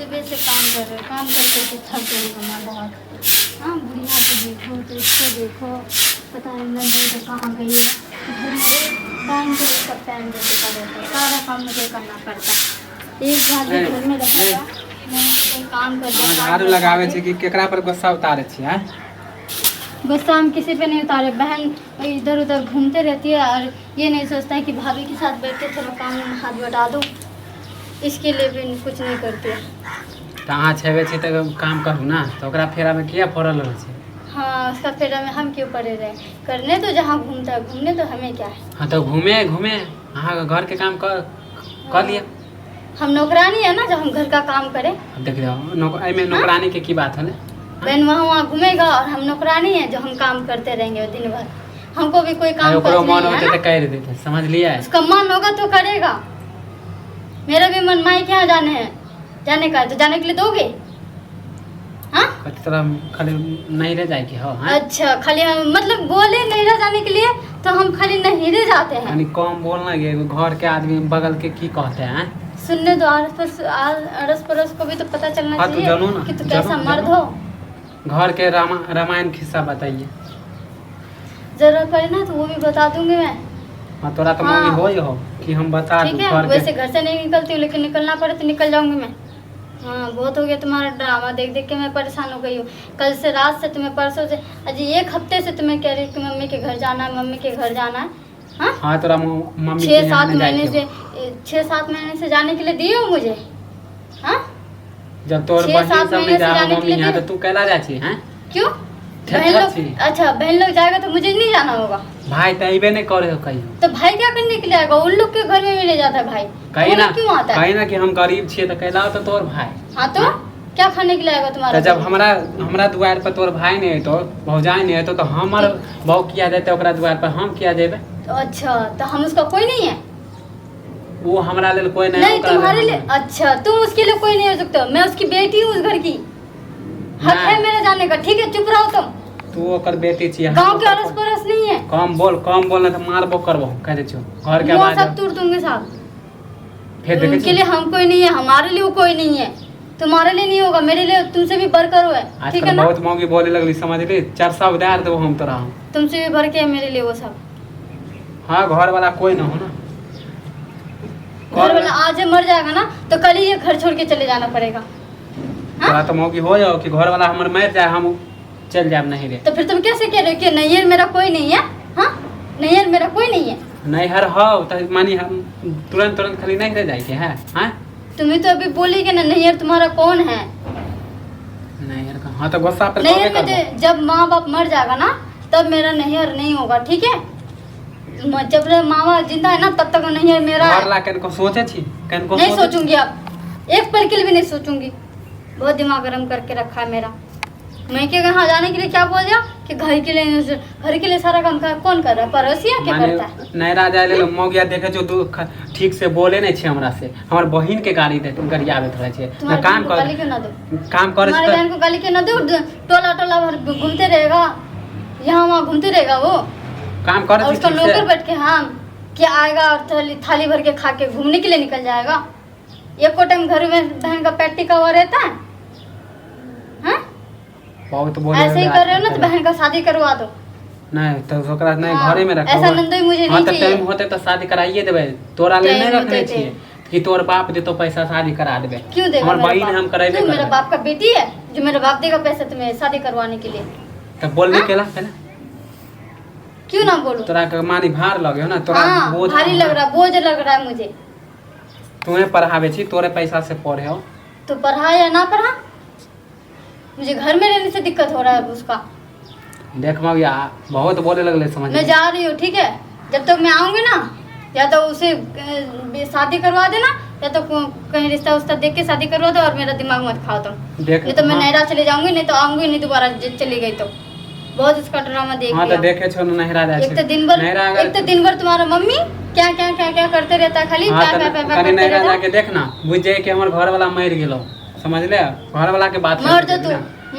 सुबह से काम कर रहे, काम करते थक गई मैं बहुत। हाँ, बुढ़िया को देखो तो इसको देखो, पता नहीं नंदी तो कहाँ गई है। घर में एक टाइम को इसका पैन देता रहता है, सारा काम मुझे करना पड़ता है। एक बार भी घर में रहेगा मैंने तो कोई काम कर दिया। झाड़ू लगावे छे कि केकरा पर गुस्सा उतारे छी? हैं गुस्सा हम किसी पे नहीं उतारे। बहन इधर उधर घूमते रहती है और ये नहीं सोचता है कि भाभी के साथ बैठ के थोड़ा काम में हाथ बटा दूँ, इसके लिए भी कुछ नहीं करती है। तो अहाँ छेबे छी तो काम करू ना, तो ओकरा फेरा में किया पड़ल रहे छी? हाँ, उसका फेरा में हम क्यों पड़े रहे? करने तो जहाँ घूमता है घूमने तो हमें क्या है। हाँ तो घूमे अहाँ घर के काम कर लिया। हम नौकरानी है ना, जब हम घर का काम करें। अब देख रहे एमे नौकरानी के की बात है? बहन वहाँ घूमेगा और हम नौकरानी है जो हम काम करते रहेंगे दिन भर। हमको भी कोई काम मन होते तो कर देते, समझ लिया? उसका मन होगा तो करेगा। मेरा भी मन माई क्या जाने है, जाने का तो जाने के लिए दोगे? हाँ, खाली नहीं रह जाएगी? हाँ, अच्छा, खाली हम मतलब बोले नहीं रह जाने के लिए तो हम खाली नहीं रह जाते हैं। यानी कम बोलना ये घर के आदमी बगल के की कहते हैं? सुनने दो, अड़ोस पड़ोस को भी तो पता चलना चाहिए कि तू कैसा मर्द हो। घर के रामायण किस्सा बताइए। जरूरत पड़े ना तो वो भी बता दूंगी मैं। हाँ, तोरा तो मम्मी हो कि हम बता दूं? ठीक है, वैसे घर से नहीं निकलती हूँ लेकिन निकलना पड़े तो निकल जाऊंगी मैं। हाँ, बहुत हो गया तुम्हारा ड्रामा देख देख के मैं परेशान हो गई हूँ। कल से रात से तुम्हें, परसों से, अजी एक हफ्ते से तुम्हें कह रही कि मम्मी के घर जाना है, मम्मी के घर जाना है। हाँ, तोरा मम्मी 6-7 महीने से जाने के लिए दिए हो मुझे। हाँ, जब तोर बहन सब नहीं जा मम्मी यहाँ तो तू कैला जा छी? हैं क्यों? बहन लोग, अच्छा बहन लोग जाएगा तो मुझे नहीं जाना होगा? भाई तो अबे नहीं करे हो कहीं? तो भाई क्या करने के लिए आएगा? उन लोग के घर में भी ले जाता है भाई। कहीं ना क्यों आता है? कहीं ना कि हम गरीब छिए तो कैला तो तोर भाई। हाँ तो क्या खाने के लिए आएगा तुम्हारा? तो जब हमरा द्वार पर तोर भाई नहीं है तो भौजाई नहीं है तो हमार बहु किया जाते ओकरा द्वार पर हम किया जेबे? तो अच्छा, तो हम उसका कोई नहीं है? वो हमरा लेल कोई नहीं तुम्हारे लिए? अच्छा, तुम उसके लिए कोई नहीं हो सकते। मैं उसकी बेटी हूँ, उस घर की। हक है मेरा जाने का। ठीक है, चुप रहो तुम। तू ओकर बेटी छिए, गांव के अड़ोस पड़ोस नहीं है। कम बोल ना तो मारबो करबो कह दे छो। घर के बात सब तोड़ दूंगे साहब। फिर देखे उनके लिए हम कोई नहीं है, हमारे लिए कोई नहीं है। तुम्हारे लिए नहीं होगा, मेरे लिए तुमसे भी बढ़कर है। ठीक है ना? बहुत महंगी बोले लगली, समझ ली? 400 उधार देबो हम तोरा। तुमसे भी बढ़ के है मेरे लिए वो सब। हाँ, घर वाला कोई ना हो ना। घर वाला आज मर जाएगा ना तो कल ही ये घर छोड़ के चले जाना पड़ेगा। हाँ, तो मौकी हो जाओ कि घर वाला हमारे मर जाए, हम चल जाए नहीं रे। तो फिर तुम कैसे कह रहे हो कि नैयर मेरा कोई नहीं है? हाँ, नैयर मेरा कोई नहीं है। नैहर हो तो मानी हम तुरंत खाली नहीं रह जाएंगे? हैं? हाँ, तुम्हें तो अभी बोली कि ना नैयर तुम्हारा कौन है? नैहर का? हाँ, तो गुस्सा पे नैयर में जब माँ बाप मर जाएगा ना तब मेरा नैहर नहीं होगा। ठीक है, जब माँ बाप जिंदा है ना तब तक नैहर मेरा है। को सोचे छी? नहीं सोचूंगी, अब एक पल के लिए भी नहीं सोचूंगी। बहुत दिमाग गर्म करके रखा है मेरा। मैं के यहाँ जाने के लिए क्या बोल दिया कि घर के लिए सारा काम कौन कर रहा है? पड़ोसिया क्या करता है? नैरा जाए ले मौगिया देखे जो तू ठीक से बोले नहीं छे हमरा से। हमर बहिन के गाड़ी दे तुम गरियावे थोड़ा छे ना काम कर। गाली क्यों ना दो? काम करे हमारे बहन को गाली क्यों ना दो? टोला भर घूमते रहेगा, यहाँ वहाँ घूमते रहेगा वो। काम करे उसका नौकर बैठ के हाँ क्या आएगा और थाली भर के खा के घूमने के लिए निकल जाएगा। एक को टाइम घर में बहन का पेट टिका हुआ रहता है। बहुत बोले ऐसे ही कर रहे हो ना तो बहन का शादी करवा दो। नहीं तो ओकरा नहीं घरे में रखो। ऐसा नंदोई मुझे नहीं चाहिए। टाइम होते तो शादी कराइए देबे। तोरा ले नहीं रखने छिए कि तोर बाप दे तो पैसा शादी करा देबे। क्यों देगा? हमर बहिन हम कराइबे। तू मेरा बाप का बेटी है जो मेरा बाप देगा पैसा तुम्हें शादी करवाने के लिए? तो बोलने केला पहले क्यों ना बोलूं? तोरा के मानी भार लगे हो ना, तोरा बोझ भारी लग रहा है, बोझ लग रहा है मुझे। तुम्हें पढ़ावे छी, तोरे पैसा से पढ़े हो तो पढ़ा या ना पढ़ा, मुझे घर में रहने से दिक्कत हो रहा है उसका। देख मौया बहुत बोले लगले, समझ मैं जा रही हूँ। ठीक है, जब तक मैं आऊंगी ना या तो उसे शादी करवा देना या तो कहीं रिश्ता उस्ता देख के शादी करवा दो और मेरा दिमाग मत खाओ तुम। नहीं तो मैं नैरा चले जाऊंगी, नहीं तो आऊंगी नहीं दोबारा। चली गई तो बहुत इसका ड्रामा देख लिया। तो देखे छो नहरा जाए। एक तो दिन भर तुम्हारा मम्मी क्या क्या क्या क्या करते रहता है, खाली क्या क्या क्या करते रहता है। जाके देखना बुझ जाए कि हमर घर वाला मर गेलो, समझ ले? घर वाला के बात मर जो तू,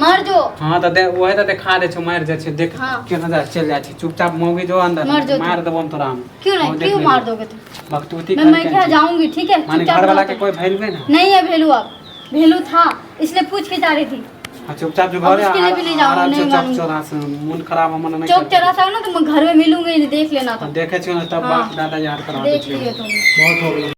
मर जो। हाँ तो वही तो दिखा दे छो, मर जाए छे। देख केना जा चल जाए छे चुपचाप मौगी जो अंदर मार देबो तोरा हम। क्यों नहीं, क्यों मार दोगे तुम? बकतूती मैं क्या जाऊंगी? ठीक है, माने घर वाला के कोई वैल्यू है ना? नहीं है वैल्यू। अब वैल्यू था, इसलिए पूछ के जा रही थी। चुपचाप जो अब घर उसके लिए भी नहीं जाऊँ, नहीं मानूंगी। मूड खराब हमन नहीं चौक चौरासा हो ना तो मैं घर में मिलूंगी, देख लेना तो। देखे छियो ना तब हाँ। बाप दादा याद करा देख लिए तुम। बहुत हो गया।